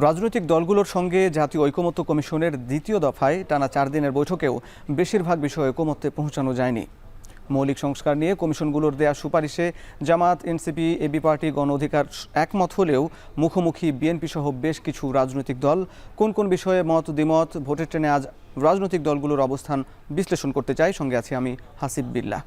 রাজনৈতিক দলগুলোর সঙ্গে জাতীয় ঐকমত্য কমিশনের দ্বিতীয় দফায় টানা 4 দিনের বৈঠকেও বেশিরভাগ বিষয়ে ঐকমত্যে পৌঁছানো যায়নি। মৌলিক সংস্কার নিয়ে কমিশনগুলোর দেয়া সুপারিশে জামাত, এনসিপি, এবি পার্টি, গণ অধিকার একমত হলেও মুখোমুখি বিএনপি সহ বেশ কিছু রাজনৈতিক দল। কোন কোন বিষয়ে মত দ্বিমত, ভোটের ট্রেনে আজ রাজনৈতিক দলগুলোর অবস্থান বিশ্লেষণ করতে চাই। সঙ্গে আছি আমি হাসিব বিল্লাহ।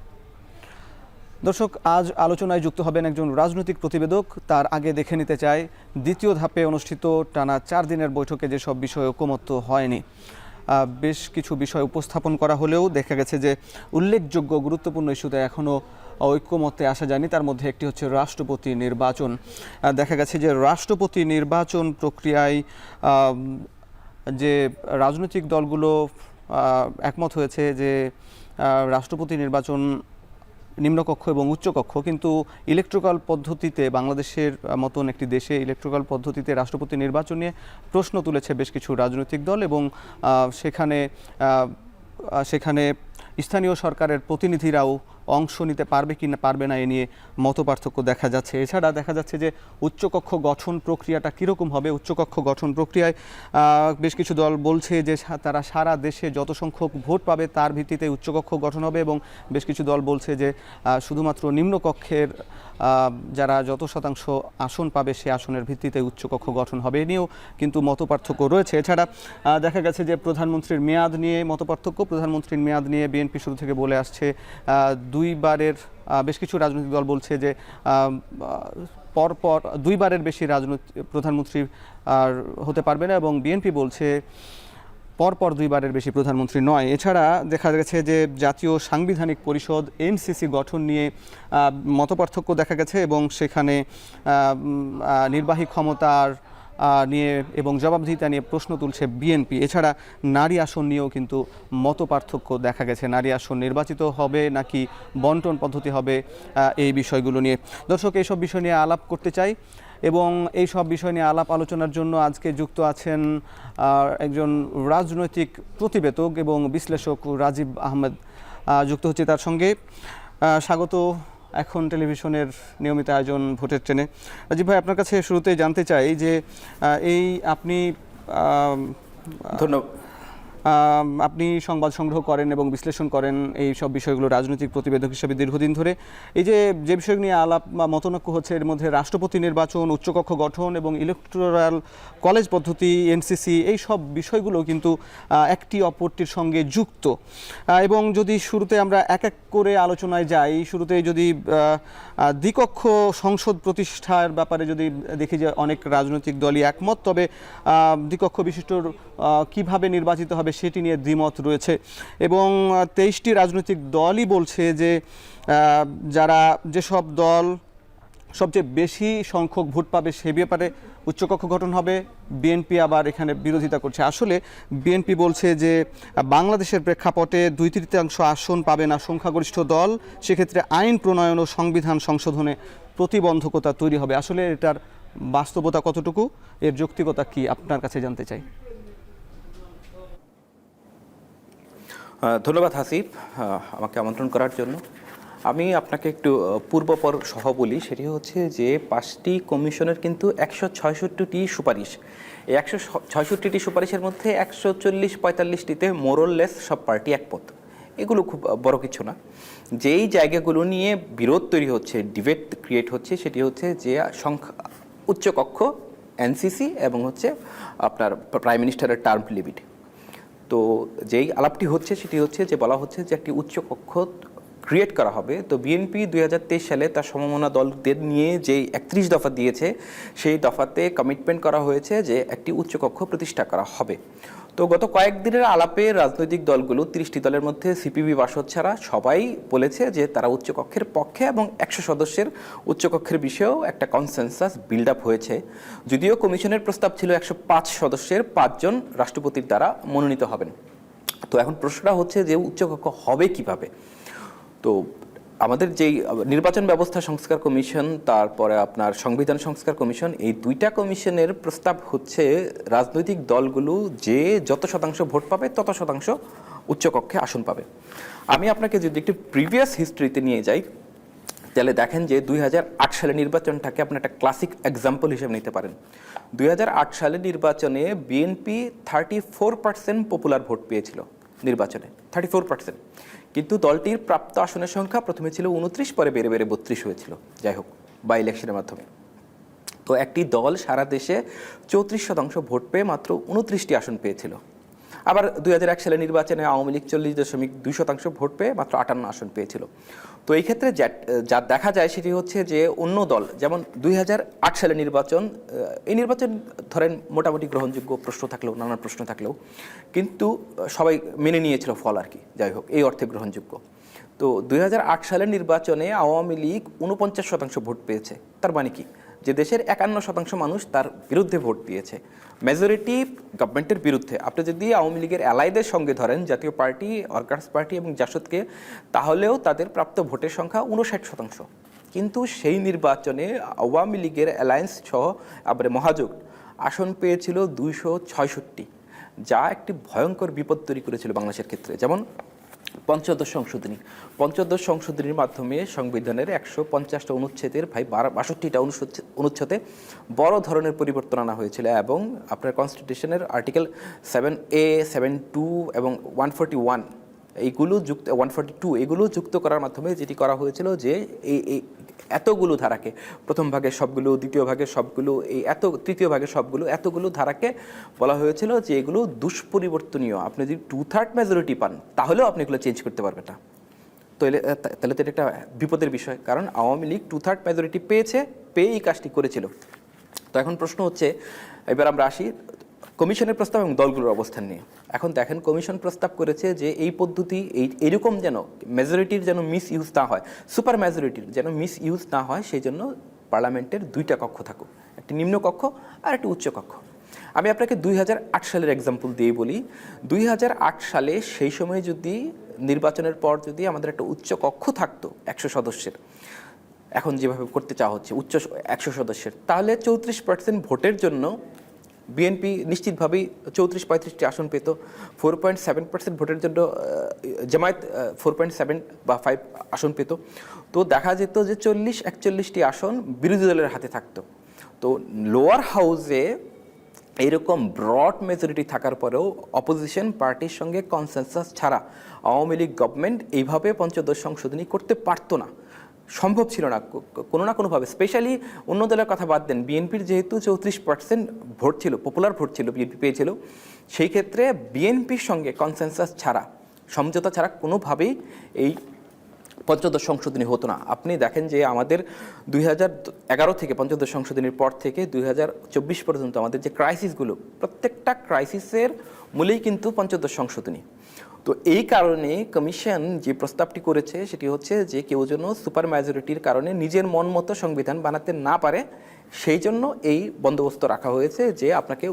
দর্শক, আজ আলোচনায় যুক্ত হবেন একজন রাজনৈতিক প্রতিবেদক। তার আগে দেখে নিতে চাই দ্বিতীয় ধাপে অনুষ্ঠিত টানা 4 দিনের বৈঠকে যেসব বিষয়ে ঐকমত্য হয়নি। বেশ কিছু বিষয় উপস্থাপন করা হলেও দেখা গেছে যে উল্লেখযোগ্য গুরুত্বপূর্ণ ইস্যুতে এখনও ঐকমত্যে আসা যায়নি। তার মধ্যে একটি হচ্ছে রাষ্ট্রপতি নির্বাচন। দেখা গেছে যে রাষ্ট্রপতি নির্বাচন প্রক্রিয়ায় যে রাজনৈতিক দলগুলো একমত হয়েছে যে রাষ্ট্রপতি নির্বাচন নিম্নকক্ষ এবং উচ্চকক্ষ, কিন্তু ইলেকট্রাল পদ্ধতিতে বাংলাদেশের মতন একটি দেশে ইলেকট্রাল পদ্ধতিতে রাষ্ট্রপতি নির্বাচন নিয়ে প্রশ্ন তুলেছে বেশ কিছু রাজনৈতিক দল এবং সেখানে স্থানীয় সরকারের প্রতিনিধিরাও অংশ নিতে পারবে কি না পারবে না এ নিয়ে মতপার্থক্য দেখা যাচ্ছে। এছাড়া দেখা যাচ্ছে যে উচ্চকক্ষ গঠন প্রক্রিয়াটা কীরকম হবে। উচ্চকক্ষ গঠন প্রক্রিয়ায় বেশ কিছু দল বলছে যে তারা সারা দেশে যত সংখ্যক ভোট পাবে তার ভিত্তিতে উচ্চকক্ষ গঠন হবে, এবং বেশ কিছু দল বলছে যে শুধুমাত্র নিম্নকক্ষের যারা যত শতাংশ আসন পাবে সে আসনের ভিত্তিতে উচ্চকক্ষ গঠন হবে। এ নিয়েও কিন্তু মতপার্থক্য রয়েছে। এছাড়া দেখা গেছে যে প্রধানমন্ত্রীর মেয়াদ নিয়ে মতপার্থক্য। প্রধানমন্ত্রীর মেয়াদ নিয়ে বিএনপি শুরু থেকে বলে আসছে দুইবারের, বেশ কিছু রাজনৈতিক দল বলছে যে পরপর দুইবারের বেশি প্রধানমন্ত্রী আর হতে পারবে না, এবং বিএনপি বলছে পরপর দুইবারের বেশি প্রধানমন্ত্রী নয়। এছাড়া দেখা গেছে যে জাতীয় সাংবিধানিক পরিষদ এনসিসি গঠন নিয়ে মতপার্থক্য দেখা গেছে, এবং সেখানে নির্বাহী ক্ষমতার নিয়ে এবং জবাবদিহিতা নিয়ে প্রশ্ন তুলছে বিএনপি। এছাড়া নারী আসন নিয়েও কিন্তু মতপার্থক্য দেখা গেছে। নারী আসন নির্বাচিত হবে নাকি বন্টন পদ্ধতি হবে, এই বিষয়গুলো নিয়ে। দর্শক, এইসব বিষয় নিয়ে আলাপ করতে চাই, এবং এই সব বিষয় নিয়ে আলাপ আলোচনার জন্য আজকে যুক্ত আছেন একজন রাজনৈতিক প্রতিবেদক এবং বিশ্লেষক রাজীব আহমেদ যুক্ত হচ্ছে তার সঙ্গে। স্বাগত এখন টেলিভিশনের নিয়মিত আয়োজন ভোটের ট্রেনে। রাজীব ভাই, আপনার কাছে শুরুতেই জানতে চাই যে আপনি ধন্যবাদ। আপনি সংবাদ সংগ্রহ করেন এবং বিশ্লেষণ করেন এই সব বিষয়গুলো রাজনৈতিক প্রতিবেদক হিসেবে দীর্ঘদিন ধরে। এই যে বিষয় নিয়ে আলাপ বা মতনৈক্য হচ্ছে, এর মধ্যে রাষ্ট্রপতি নির্বাচন, উচ্চকক্ষ গঠন এবং ইলেকটোরাল কলেজ পদ্ধতি, এনসিসি, এই সব বিষয়গুলো কিন্তু একটি অপরটির সঙ্গে যুক্ত। এবং যদি শুরুতে আমরা এক এক করে আলোচনায় যাই, শুরুতেই যদি দ্বিকক্ষ সংসদ প্রতিষ্ঠার ব্যাপারে যদি দেখি যে অনেক রাজনৈতিক দলই একমত, তবে দ্বিকক্ষ বিশিষ্ট কিভাবে নির্বাচিত হবে সেটি নিয়ে দ্বিমত রয়েছে। এবং 23টি রাজনৈতিক দলই বলছে যে যেসব দল সবচেয়ে বেশি সংখ্যক ভোট পাবে সে ব্যাপারে উচ্চকক্ষ গঠন হবে। বিএনপি আবার এখানে বিরোধিতা করছে। আসলে বিএনপি বলছে যে বাংলাদেশের প্রেক্ষাপটে 2/3 আসন পাবে না সংখ্যাগরিষ্ঠ দল, সেক্ষেত্রে আইন প্রণয়ন ও সংবিধান সংশোধনে প্রতিবন্ধকতা তৈরি হবে। আসলে এটার বাস্তবতা কতটুকু, এর যৌক্তিকতা কি, আপনার কাছে জানতে চাই। ধন্যবাদ হাসিব, আমাকে আমন্ত্রণ করার জন্য। আমি আপনাকে একটু পূর্বপর সহ বলি। সেটি হচ্ছে যে 5টি কমিশনের কিন্তু 166টি সুপারিশ। এই 166টি সুপারিশের মধ্যে 140-45টিতে মোরললেস সব পার্টি একমত। এগুলো খুব বড় কিছু না। যেই জায়গাগুলো নিয়ে বিরোধ তৈরি হচ্ছে, ডিবেট ক্রিয়েট হচ্ছে, সেটি হচ্ছে যে উচ্চকক্ষ, এনসিসি এবং হচ্ছে আপনার প্রাইম মিনিস্টারের টার্ম লিমিট। তো যেই আলাপটি হচ্ছে সেটি হচ্ছে যে বলা হচ্ছে যে একটি উচ্চকক্ষ ক্রিয়েট করা হবে। তো বিএনপি 2023 সালে তার সমমনা দলদের নিয়ে যেই 31 দফা দিয়েছে, সেই দফাতে কমিটমেন্ট করা হয়েছে যে একটি উচ্চকক্ষ প্রতিষ্ঠা করা হবে। তো গত কয়েকদিনের আলাপে রাজনৈতিক দলগুলো 30টি দলের মধ্যে সিপিবি বাসদ ছাড়া সবাই বলেছে যে তারা উচ্চকক্ষের পক্ষে, এবং 100 সদস্যের উচ্চকক্ষের বিষয়েও একটা কনসেনসাস বিল্ড আপ হয়েছে। যদিও কমিশনের প্রস্তাব ছিল 105 সদস্যের 5 জন রাষ্ট্রপতির দ্বারা মনোনীত হবেন। তো এখন প্রশ্নটা হচ্ছে যে উচ্চকক্ষ হবে কিভাবে। তো আমাদের যেই নির্বাচন ব্যবস্থা সংস্কার কমিশন, তারপরে আপনার সংবিধান সংস্কার কমিশন, এই 2টা কমিশনের প্রস্তাব হচ্ছে রাজনৈতিক দলগুলো যে যত শতাংশ ভোট পাবে তত শতাংশ উচ্চকক্ষে আসন পাবে। আমি আপনাকে যদি একটু প্রিভিয়াস হিস্ট্রিতে নিয়ে যাই, তাহলে দেখেন যে 2008 সালের নির্বাচনটাকে আপনি একটা ক্লাসিক এক্সাম্পল হিসেবে নিতে পারেন। 2008 সালের নির্বাচনে বিএনপি 34% পপুলার ভোট পেয়েছিল নির্বাচনে, 34%। কিন্তু দলটির প্রাপ্ত আসনের সংখ্যা প্রথমে ছিল 29, পরে বেড়ে বেড়ে 32 হয়েছিল, যাই হোক, বাই ইলেকশনের মাধ্যমে। তো একটি দল সারা দেশে 34% ভোট পেয়ে মাত্র 29টি আসন পেয়েছিল। আবার 2001 সালের নির্বাচনে আওয়ামী লীগ 40.2% ভোট পেয়ে মাত্র 58 আসন পেয়েছিল। তো এই ক্ষেত্রে যা দেখা যায় সেটি হচ্ছে যে অন্য দল, যেমন 2008 সালের নির্বাচন, এই নির্বাচন ধরেন মোটামুটি গ্রহণযোগ্য, প্রশ্ন থাকলেও, নানান প্রশ্ন থাকলেও কিন্তু সবাই মেনে নিয়েছিল ফল আর কি, যাই হোক, এই অর্থে গ্রহণযোগ্য। তো 2008 সালের নির্বাচনে আওয়ামী লীগ 49% ভোট পেয়েছে। তার মানে কি, যে দেশের 51% মানুষ তার বিরুদ্ধে ভোট দিয়েছে, মেজরিটি গভর্নমেন্টের বিরুদ্ধে। আপনি যদি আওয়ামী লীগের অ্যালাইদের সঙ্গে ধরেন, জাতীয় পার্টি, ওয়ার্কার্স পার্টি এবং জাসদকে, তাহলেও তাদের প্রাপ্ত ভোটের সংখ্যা 59%। কিন্তু সেই নির্বাচনে আওয়ামী লীগের অ্যালায়েন্স সহ আবার মহাজোট আসন পেয়েছিল 266, যা একটি ভয়ঙ্কর বিপদ তৈরি করেছিল বাংলাদেশের ক্ষেত্রে। যেমন পঞ্চদশ সংশোধনীর মাধ্যমে সংবিধানের 150টা অনুচ্ছেদের 62টা অনুচ্ছেদে বড় ধরনের পরিবর্তন আনা হয়েছিল, এবং আপনার কনস্টিটিউশনের আর্টিকেল 7A, 7(2) এবং 141 এইগুলো 142 এগুলো যুক্ত করার মাধ্যমে যেটি করা হয়েছিল যে এই এতগুলো ধারাকে, প্রথম ভাগের সবগুলো, দ্বিতীয় ভাগের সবগুলো, তৃতীয় ভাগের সবগুলো, এতগুলো ধারাকে বলা হয়েছিল যে এগুলো দুষ্পরিবর্তনীয়। আপনি যদি 2/3 মেজরিটি পান তাহলেও আপনি এগুলো চেঞ্জ করতে পারবেন না। তাহলে তো এটা একটা বিপদের বিষয়, কারণ আওয়ামী লীগ 2/3 মেজরিটি পেয়ে এই কাজটি করেছিল। তো এখন প্রশ্ন হচ্ছে, এবার আমরা আসি কমিশনের প্রস্তাব এবং দলগুলোর অবস্থান নিয়ে। এখন দেখেন, কমিশন প্রস্তাব করেছে যে এই পদ্ধতি, এইরকম যেন মেজরিটির যেন মিস ইউজ না হয়, সুপার মেজরিটির যেন মিস ইউজ না হয়, সেই জন্য পার্লামেন্টের 2টা কক্ষ থাকুক, একটি নিম্ন কক্ষ আর একটি উচ্চ কক্ষ। আমি আপনাকে 2008 সালের এক্সাম্পল দিয়ে বলি। 2008 সালে সেই সময় যদি নির্বাচনের পর যদি আমাদের একটা উচ্চ কক্ষ থাকতো 100 সদস্যের, এখন যেভাবে করতে চাওয়া হচ্ছে উচ্চ 100 সদস্যের, তাহলে 34% ভোটের জন্য বিএনপি নিশ্চিতভাবেই 34-35টি আসন পেত। 4.7% ভোটের জন্য জামায়াত 4.7 বা 5 আসন পেত। তো দেখা যেত যে 40-41টি আসন বিরোধী দলের হাতে থাকতো। তো লোয়ার হাউসে এইরকম ব্রড মেজরিটি থাকার পরেও অপোজিশন পার্টির সঙ্গে কনসেনসাস ছাড়া আওয়ামী লীগ গভর্নমেন্ট এইভাবে পঞ্চদশ সংশোধনী করতে পারতো না, সম্ভব ছিল না কোনো না কোনোভাবে। স্পেশালি অন্য দলের কথা বাদ দেন, বিএনপির যেহেতু 34% ভোট ছিল, পপুলার ভোট ছিল, বিএনপি পেয়েছিল, সেই ক্ষেত্রে বিএনপির সঙ্গে কনসেনসাস ছাড়া, সমঝোতা ছাড়া কোনোভাবেই এই পঞ্চদশ সংশোধনী হতো না। আপনি দেখেন যে আমাদের 2011 থেকে পঞ্চদশ সংশোধনীর পর থেকে 2024 পর্যন্ত আমাদের যে ক্রাইসিসগুলো, প্রত্যেকটা ক্রাইসিসের মূলেই কিন্তু পঞ্চদশ সংশোধনী। তো এই কারণে কমিশন যে প্রস্তাবটি করেছে সেটি হচ্ছে যে কেউ যেন সুপার মেজরিটির কারণে নিজের মন মতো সংবিধান বানাতে না পারে, সেই জন্য এই বন্দোবস্ত রাখা হয়েছে যে আপনাকে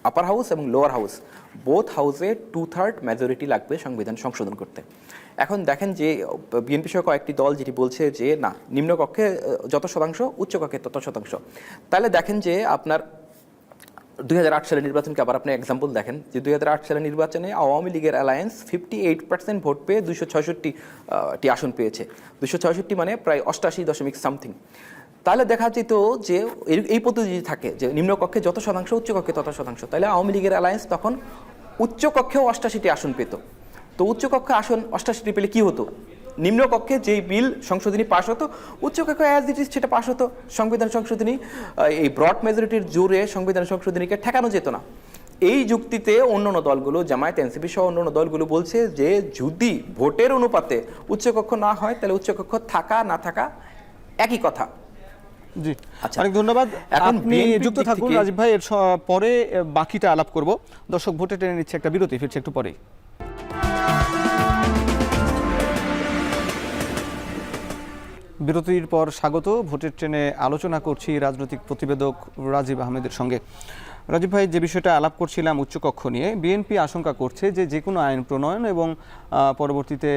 আপার হাউস এবং লোয়ার হাউস, বোথ হাউসে 2/3 মেজরিটি লাগবে সংবিধান সংশোধন করতে। এখন দেখেন যে বিএনপি সহ কয়েকটি দল যেটি বলছে যে না, নিম্নকক্ষে যত শতাংশ, উচ্চকক্ষে তত শতাংশ। তাহলে দেখেন যে আপনার 2008 সালের নির্বাচনকে আবার আপনি এক্সাম্পল দেখেন যে 2008 সালের নির্বাচনে আওয়ামী লীগের অ্যালায়েন্স 58% ভোট পেয়ে 266টি আসন পেয়েছে। 266 মানে প্রায় 88 সামথিং। তাহলে দেখা যেত যে এই পদ্ধতি যদি থাকে যে নিম্নকক্ষে যত শতাংশ, উচ্চকক্ষে তত শতাংশ, তাহলে আওয়ামী লীগের অ্যালায়েন্স তখন উচ্চকক্ষেও 88টি আসন পেত। তো উচ্চকক্ষে আসন 88টি পেলে কি হতো, নিম্নকক্ষে যেই বিল সংশোধনী পাশ হতো, উচ্চকক্ষে অ্যাজ ইট ইজ সেটা পাশ হতো। সংবিধান সংশোধনী এই ব্রড মেজরিটির জোরে সংবিধান সংশোধনীকে ঠেকানো যেত না। এই যুক্তিতে অন্যান্য দলগুলো, জামায়াত, এনসিপি সহ অন্যান্য দলগুলো বলছে যে যদি ভোটের অনুপাতে উচ্চকক্ষ না হয় তাহলে উচ্চকক্ষ থাকা না থাকা একই কথা। জি, আচ্ছা, অনেক ধন্যবাদ। এখন আপনি যুক্ত থাকুন রাজীব ভাই, এর পরে বাকিটা আলাপ করব। দর্শক ভোটে টেনে নিচ্ছে একটা বিরতি, ফিরছে একটু পরেই। বিরতির পর স্বাগত। ভোটের ট্রেনে আলোচনা করছি রাজনৈতিক প্রতিবেদক রাজীব আহমেদের সঙ্গে। রাজীব ভাই, যে বিষয়টা আলাপ করছিলাম উচ্চকক্ষ নিয়ে, বিএনপি আশঙ্কা করছে যে যে কোনো আইন প্রণয়ন এবং পরবর্তীতে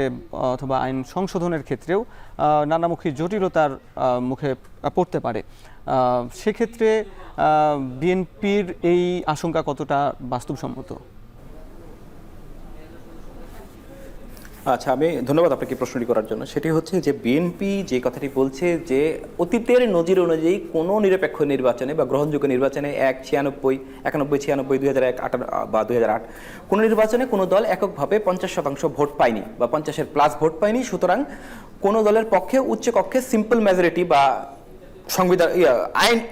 অথবা আইন সংশোধনের ক্ষেত্রেও নানামুখী জটিলতার মুখে পড়তে পারে। সেক্ষেত্রে বিএনপির এই আশঙ্কা কতটা বাস্তবসম্মত? আচ্ছা, আমি ধন্যবাদ আপনাকে প্রশ্নটি করার জন্য। সেটি হচ্ছে যে বিএনপি যে কথাটি বলছে যে অতীতের নজির অনুযায়ী কোনো নিরপেক্ষ নির্বাচনে বা গ্রহণযোগ্য নির্বাচনে 96, 91, 96, 2001 বা 2008 কোনো নির্বাচনে কোনো দল এককভাবে 50% ভোট পায়নি বা 50-এর প্লাস ভোট পায়নি। সুতরাং কোনো দলের পক্ষে উচ্চকক্ষে সিম্পল মেজরিটি বা সংবিধান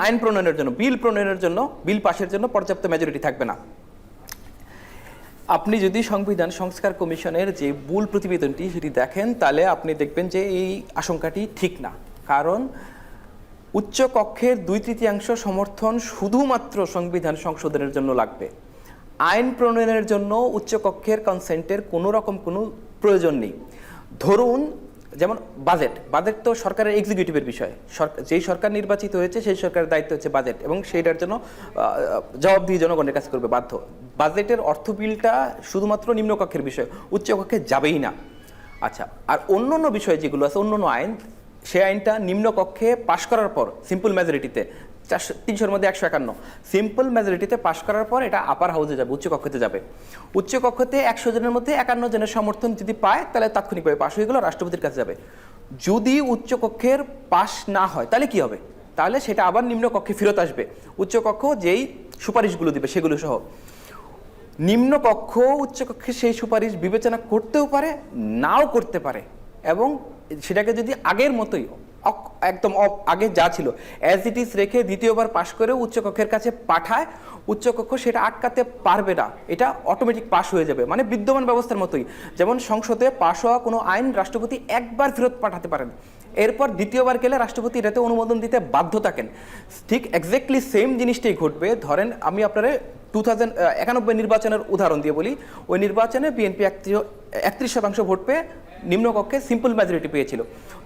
আইন প্রণয়নের জন্য, বিল প্রণয়নের জন্য, বিল পাশের জন্য পর্যাপ্ত মেজরিটি থাকবে না। আপনি যদি সংবিধান সংস্কার কমিশনের যে মূল প্রতিবেদনটি সেটি দেখেন, তাহলে আপনি দেখবেন যে এই আশঙ্কাটি ঠিক না। কারণ উচ্চ কক্ষের 2/3 সমর্থন শুধুমাত্র সংবিধান সংশোধনের জন্য লাগবে। আইন প্রণয়নের জন্য উচ্চ কক্ষের কনসেন্টের কোনো রকম কোনো প্রয়োজন নেই। ধরুন যেমন বাজেট তো সরকারের এক্সিকিউটিভের বিষয়। যেই সরকার নির্বাচিত হয়েছে সেই সরকারের দায়িত্ব হচ্ছে বাজেট, এবং সেইটার জন্য জবাবদিহি জনগণের কাছে করবে বাধ্য। বাজেটের অর্থ বিলটা শুধুমাত্র নিম্নকক্ষের বিষয়, উচ্চকক্ষে যাবেই না। আচ্ছা, আর অন্য বিষয় যেগুলো আছে, অন্য আইন, সেই আইনটা নিম্নকক্ষে পাশ করার পর সিম্পল মেজরিটিতে 300-এর মধ্যে 151 সিম্পল মেজরিটিতে পাশ করার পর এটা আপার হাউসে যাবে, উচ্চকক্ষতে যাবে। উচ্চকক্ষতে 100 জনের মধ্যে 51 জনের সমর্থন যদি পায় তাহলে তাৎক্ষণিকভাবে পাশ হয়ে গেল, রাষ্ট্রপতির কাছে যাবে। যদি উচ্চকক্ষের পাশ না হয় তাহলে কি হবে? তাহলে সেটা আবার নিম্নকক্ষে ফেরত আসবে, উচ্চকক্ষ যেই সুপারিশগুলো দিবে সেগুলো সহ। নিম্নকক্ষ উচ্চকক্ষে সেই সুপারিশ বিবেচনা করতেও পারে, নাও করতে পারে, এবং সেটাকে যদি আগের মতোই একদম আগে যা ছিল অ্যাজ ইট ইজ রেখে দ্বিতীয়বার পাশ করে উচ্চকক্ষের কাছে পাঠায়, উচ্চকক্ষ সেটা আটকাতে পারবে না, এটা অটোমেটিক পাশ হয়ে যাবে। মানে বিদ্যমান ব্যবস্থার মতোই, যেমন সংসদে পাশ হওয়া কোনো আইন রাষ্ট্রপতি একবার ফেরত পাঠাতে পারেন, এরপর দ্বিতীয়বার গেলে রাষ্ট্রপতি এটাতে অনুমোদন দিতে বাধ্য থাকেন। ঠিক এক্স্যাক্টলি সেম জিনিসটাই ঘটবে। ধরেন আমি আপনারা 2091 নির্বাচনের উদাহরণ দিয়ে বলি। ওই নির্বাচনে বিএনপি 31% ভোট পেয়ে নিম্নকক্ষে সিম্পল মেজরিটি পেয়েছিল।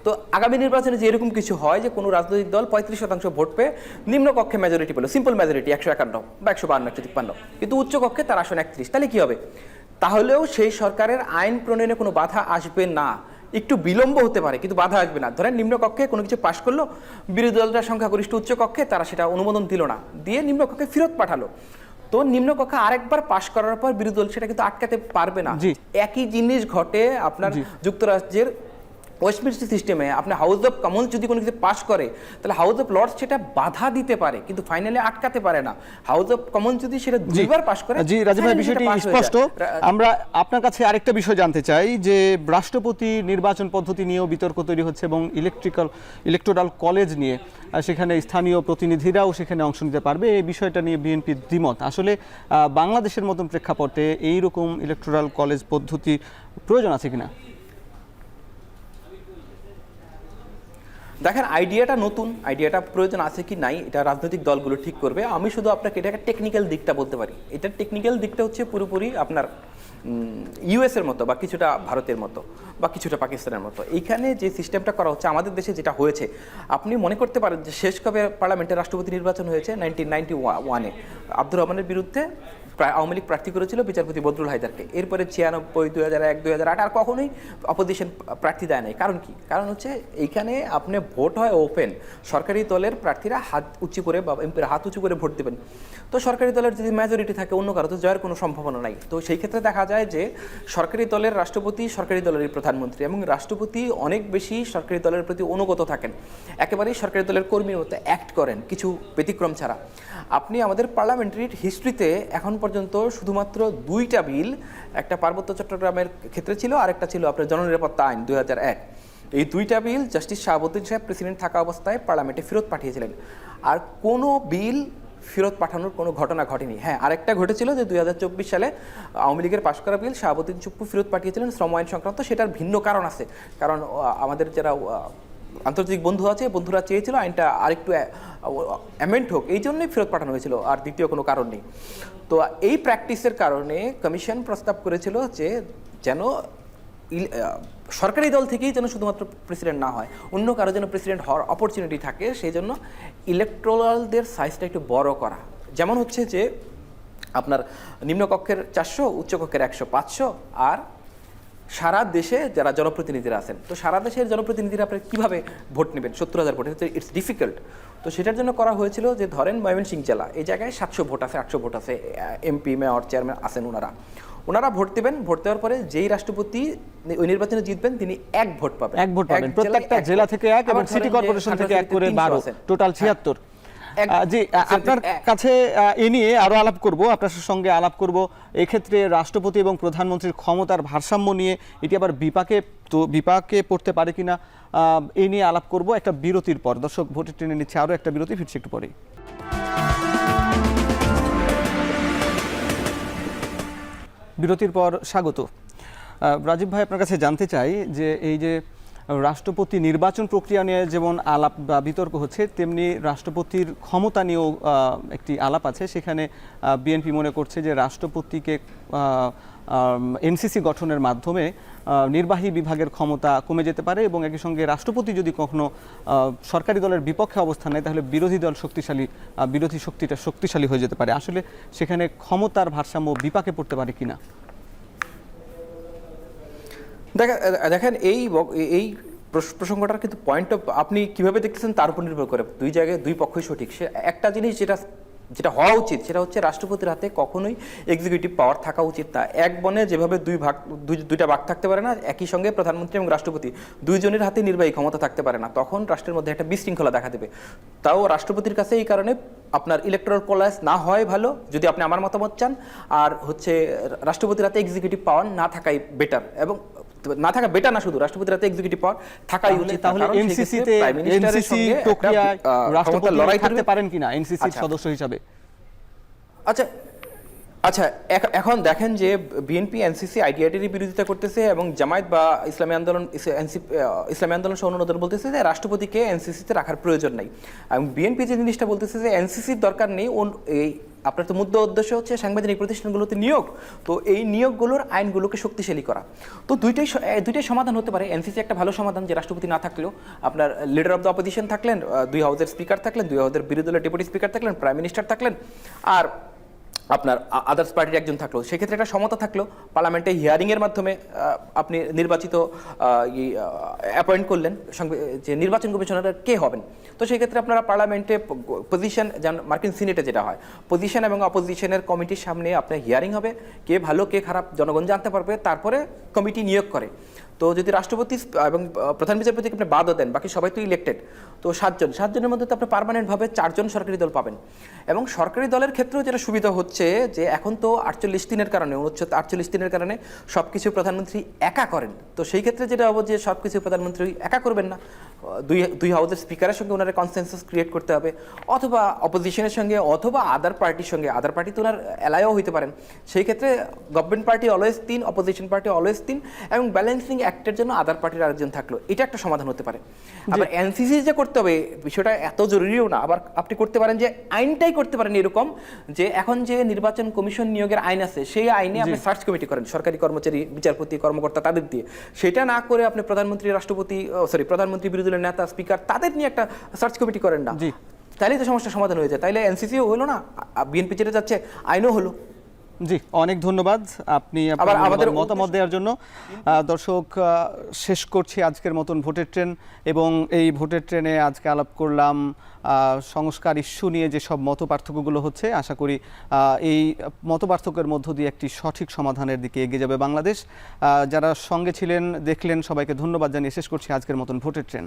তো আগামী নির্বাচনে যে এরকম কিছু হয় যে কোনো রাজনৈতিক দল 35% ভোট পেয়ে নিম্নকক্ষে মেজরিটি পেল, সিম্পল মেজরিটি 151 বা 152, 153, কিন্তু উচ্চকক্ষে তার আসন 31, তাহলে কি হবে? তাহলেও সেই সরকারের আইন প্রণয়নে কোনো বাধা আসবে না, একটু বিলম্ব হতে পারে কিন্তু বাধা আসবে না। ধরেন নিম্নকক্ষে কোনো কিছু পাশ করলো, বিরোধী দলরা সংখ্যাগরিষ্ঠ উচ্চকক্ষে তারা সেটা অনুমোদন দিল না, দিয়ে নিম্নকক্ষে ফেরত পাঠালো। তো নিম্নকক্ষে আরেকবার পাশ করার পর বিরোধী দল সেটা কিন্তু আটকাতে পারবে না। একই জিনিস ঘটে আপনার যুক্তরাজ্যের ওয়েস্টমিনিস্টার সিস্টেমে। আপনি হাউস অফ কমন্স যদি কোনো কিছু পাশ করে তাহলে হাউস অফ লর্ডস সেটা বাধা দিতে পারে কিন্তু ফাইনালি আটকাতে পারে না। হাউস অফ কমন্স যদি সেটা দুইবার পাশ করে। জি রাজীব ভাই, বিষয়টি স্পষ্ট। আমরা আপনার কাছে আরেকটা বিষয় জানতে চাই যে রাষ্ট্রপতি নির্বাচন পদ্ধতি নিয়েও বিতর্ক তৈরি হচ্ছে এবং ইলেকটোরাল কলেজ নিয়ে সেখানে স্থানীয় প্রতিনিধিরাও সেখানে অংশ নিতে পারবে, এই বিষয়টা নিয়ে বিএনপির দ্বিমত। আসলে বাংলাদেশের মতন প্রেক্ষাপটে এইরকম ইলেকটোরাল কলেজ পদ্ধতি প্রয়োজন আছে কিনা? দেখেন, আইডিয়াটা নতুন, আইডিয়াটা প্রয়োজন আছে কি নাই এটা রাজনৈতিক দলগুলো ঠিক করবে। আমি শুধু আপনাকে এটাকে টেকনিক্যাল দিকটা বলতে পারি। এটার টেকনিক্যাল দিকটা হচ্ছে পুরোপুরি আপনার ইউএসের মতো বা কিছুটা ভারতের মতো বা কিছুটা পাকিস্তানের মতো। এইখানে যে সিস্টেমটা করা হচ্ছে আমাদের দেশে যেটা হয়েছে, আপনি মনে করতে পারেন যে শেষ কবে পার্লামেন্টের রাষ্ট্রপতি নির্বাচন হয়েছে 1991-এ আব্দুর রহমানের বিরুদ্ধে আওয়ামী লীগ প্রার্থী করেছিল বিচারপতি বদরুল হায়দারকে। এরপরে 96, 2001, 2008 আর কখনোই অপোজিশন প্রার্থী দেয় নাই। কারণ কি? কারণ হচ্ছে এইখানে আপনি ভোট হয় ওপেন, সরকারি দলের প্রার্থীরা হাত উঁচু করে বা এমপিরা হাত উঁচু করে ভোট দেবেন। তো সরকারি দলের যদি মেজরিটি থাকে অন্য কারো তো জয়ের কোনো সম্ভাবনা নাই। তো সেই ক্ষেত্রে দেখা যায় যে সরকারি দলের রাষ্ট্রপতি সরকারি দলেরই প্রধানমন্ত্রী, এবং রাষ্ট্রপতি অনেক বেশি সরকারি দলের প্রতি অনুগত থাকেন, একেবারেই সরকারি দলের কর্মীর মতো অ্যাক্ট করেন কিছু ব্যতিক্রম ছাড়া। আপনি আমাদের পার্লামেন্টারি হিস্ট্রিতে এখন পর্যন্ত শুধুমাত্র 2টা বিল, একটা পার্বত্য চট্টগ্রামের ক্ষেত্রে ছিল, আরেকটা ছিল আপনার জননিরাপত্তা আইন 2001। এই 2টা বিল জাস্টিস শাহাবুদ্দিন সাহেব প্রেসিডেন্ট থাকা অবস্থায় পার্লামেন্টে ফেরত পাঠিয়েছিলেন। আর কোনো বিল ফেরত পাঠানোর কোনো ঘটনা ঘটেনি। হ্যাঁ, আরেকটা ঘটেছিল যে 2024 সালে আওয়ামী লীগের পাশ করা বিল শাহাবুদ্দিন চুপ্পু ফেরত পাঠিয়েছিলেন শ্রম আইন সংক্রান্ত। সেটার ভিন্ন কারণ আছে, কারণ আমাদের যারা আন্তর্জাতিক বন্ধু আছে, বন্ধুরা চেয়েছিল আইনটা আরেকটু অ্যামেন্ড হোক, এই জন্যই ফেরত পাঠানো হয়েছিল, আর দ্বিতীয় কোনো কারণ নেই। তো এই প্র্যাকটিসের কারণে কমিশন প্রস্তাব করেছিল যে যেন সরকারি দল থেকেই যেন শুধুমাত্র প্রেসিডেন্ট না হয়, অন্য কারো যেন প্রেসিডেন্ট হওয়ার অপরচুনিটি থাকে, সেই জন্য ইলেকটোরালদের সাইজটা একটু বড় করা। যেমন হচ্ছে যে আপনার নিম্নকক্ষের 400, উচ্চকক্ষের 100, 500, আর সারা দেশে যারা জনপ্রতিনিধিরা আছেন, তো সারা দেশের জনপ্রতিনিধিরা আপনার কীভাবে ভোট নেবেন? 70,000 ভোট, ইটস ডিফিকাল্ট। তো সেটার জন্য করা হয়েছিল যে ধরেন ময়মনসিংহ জেলা, এই জায়গায় 700 ভোট আছে, 800 ভোট আছে, এমপি, মেয়র, চেয়ারম্যান আছেন ওনারা। ওনারা ভোট দেবেন, ভোট দেওয়ার পরে যেই রাষ্ট্রপতি ওই নির্বাচনে জিতবেন তিনি 1 ভোট পাবেন। 1 ভোট পাবেন, প্রত্যেকটা জেলা থেকে 1 এবং সিটি কর্পোরেশন থেকে 1 করে 12, টোটাল 76। জি, আপনার কাছে এ নিয়ে আরো আলাপ করব, আপনার সঙ্গে আলাপ করব এক্ষেত্রে রাষ্ট্রপতি এবং প্রধানমন্ত্রীর ক্ষমতার ভারসাম্য নিয়ে, এটি আবার বিপাকে পড়তে পারে কিনা এই নিয়ে আলাপ করব একটা বিরতির পর। দর্শক, ভোটের ট্রেনে নিচ্ছে আরো একটা বিরতি, ফিরছি একটু পরেই। বিরতির পর স্বাগত। রাজীব ভাই, আপনার কাছে জানতে চাই যে এই যে রাষ্ট্রপতি নির্বাচন প্রক্রিয়া নিয়ে যেমন আলাপ বা বিতর্ক হচ্ছে, তেমনি রাষ্ট্রপতির ক্ষমতা নিয়েও একটি আলাপ আছে। সেখানে বিএনপি মনে করছে যে রাষ্ট্রপতিকে এনসিসি গঠনের মাধ্যমে নির্বাহী বিভাগের ক্ষমতা কমে যেতে পারে এবং একই সঙ্গে রাষ্ট্রপতি যদি কখনো সরকারি দলের বিপক্ষে অবস্থান নেয় তাহলে বিরোধী শক্তিটা শক্তিশালী হয়ে যেতে পারে। আসলে সেখানে ক্ষমতার ভারসাম্য বিপাকে পড়তে পারে কিনা? দেখেন, এই প্রসঙ্গটার কিন্তু পয়েন্ট অফ আপনি কিভাবে দেখতেছেন তার উপর নির্ভর করে। দুই জায়গায় দুই পক্ষই সঠিক। সে একটা জিনিস যেটা হওয়া উচিত সেটা হচ্ছে রাষ্ট্রপতির হাতে কখনোই এক্সিকিউটিভ পাওয়ার থাকা উচিত না। এক বনে যেভাবে দুইটা ভাগ থাকতে পারে না, একই সঙ্গে প্রধানমন্ত্রী এবং রাষ্ট্রপতি দুইজনের হাতে নির্বাহী ক্ষমতা থাকতে পারে না, তখন রাষ্ট্রের মধ্যে একটা বিশৃঙ্খলা দেখা দেবে। তাও রাষ্ট্রপতির কাছে এই কারণে আপনার ইলেকট্রাল কলেজ না হয় ভালো, যদি আপনি আমার মতামত চান। আর হচ্ছে রাষ্ট্রপতির হাতে এক্সিকিউটিভ পাওয়ার না থাকাই বেটার, এবং না থাকা বেটার না, শুধু রাষ্ট্রপতির হাতে এক্সিকিউটিভ পাওয়ার থাকাই উচিত। তাহলে এনসিসি প্রক্রিয়ায় রাষ্ট্রপতি লড়াই করতে পারেন কিনা এনসিসির সদস্য হিসাবে? আচ্ছা, এখন দেখেন যে বিএনপি এনসিসি আইডিয়াটির বিরোধিতা করতেছে এবং জামায়াত বা ইসলামী আন্দোলন সহ অন্য দল বলতেছে যে রাষ্ট্রপতিকে এনসিসিতে রাখার প্রয়োজন নাই। এবং বিএনপি যে জিনিসটা বলতেছে যে এনসিসির দরকার নেই, এই আপনার তো মুদ্রা উদ্দেশ্য হচ্ছে সাংবিধানিক প্রতিষ্ঠানগুলোতে নিয়োগ, তো এই নিয়োগগুলোর আইনগুলোকে শক্তিশালী করা। তো দুইটাই সমাধান হতে পারে। এনসিসি একটা ভালো সমাধান, যে রাষ্ট্রপতি না থাকলেও আপনার লিডার অফ দ্য অপোজিশন থাকলেন, 2 হাউসের স্পিকার থাকলেন, 2 হাউসের বিরোধী দলের ডেপুটি স্পিকার থাকলেন, প্রাইম মিনিস্টার থাকলেন, আর আপনার আদার্স পার্টির একজন থাকলো। সেক্ষেত্রে একটা সমতা থাকলো। পার্লামেন্টে হিয়ারিংয়ের মাধ্যমে আপনি নির্বাচিত অ্যাপয়েন্ট করলেন যে নির্বাচন কমিশনার কে হবেন। তো সেই ক্ষেত্রে আপনারা পার্লামেন্টে পজিশন, যেমন মার্কিন সিনেটে যেটা হয়, পজিশন এবং অপোজিশনের কমিটির সামনে আপনার হিয়ারিং হবে, কে ভালো কে খারাপ জনগণ জানতে পারবে, তারপরে কমিটি নিয়োগ করে। তো যদি রাষ্ট্রপতি এবং প্রধান বিচারপতিকে আপনি বাদও দেন, বাকি সবাই তো ইলেক্টেড, তো 7জনের মধ্যে তো আপনি পার্মানেন্টভাবে 4 জন সরকারি দল পাবেন। এবং সরকারি দলের ক্ষেত্রেও যেটা সুবিধা হচ্ছে যে এখন তো 48 দিনের কারণে, 48 দিনের কারণে সব কিছু প্রধানমন্ত্রী একা করেন। তো সেই ক্ষেত্রে যেটা হবে যে সব কিছু প্রধানমন্ত্রী একা করবেন না, দুই হাউসের স্পিকারের সঙ্গে ওনার কনসেনসাস ক্রিয়েট করতে হবে, অথবা অপোজিশনের সঙ্গে, অথবা আদার পার্টির সঙ্গে। আদার পার্টি তো ওনার এলাইও হইতে পারেন। সেই ক্ষেত্রে government party always 3, opposition party always 3, এবং ব্যালেন্সিং অ্যাক্টের জন্য আদার পার্টির আরেকজন থাকলো। এটা একটা সমাধান হতে পারে। আবার এনসিসি যে করতে হবে বিষয়টা এত জরুরিও না। আবার আপনি করতে পারেন যে আইনটাই করতে পারেন এরকম যে এখন যে নির্বাচন কমিশন নিয়োগের আইন আছে, সেই আইনে আপনি সার্চ কমিটি করেন সরকারি কর্মচারী, বিচারপতি, কর্মকর্তা তাদের দিয়ে। সেটা না করে আপনি প্রধানমন্ত্রী, প্রধানমন্ত্রী, বিরোধী দলের নেতা, স্পিকার তাদের নিয়ে একটা সার্চ কমিটি করেন না, তাইলেই তো সমস্যার সমাধান হয়ে যায়। তাইলে এনসিসিও হলো না, বিএনপি যেটা যাচ্ছে আইনও হলো। জি, অনেক ধন্যবাদ আপনি আমাদের মতামত দেওয়ার জন্য। দর্শক, শেষ করছি আজকের মতন ভোটের ট্রেন, এবং এই ভোটের ট্রেনে আজকে আলাপ করলাম সংস্কার ইস্যু নিয়ে যেসব মত পার্থক্যগুলো হচ্ছে। আশা করি এই মত পার্থক্যের মধ্য দিয়ে একটি সঠিক সমাধানের দিকে এগিয়ে যাবে বাংলাদেশ। যারা সঙ্গে ছিলেন, দেখলেন, সবাইকে ধন্যবাদ জানিয়ে শেষ করছি আজকের মতন ভোটের ট্রেন।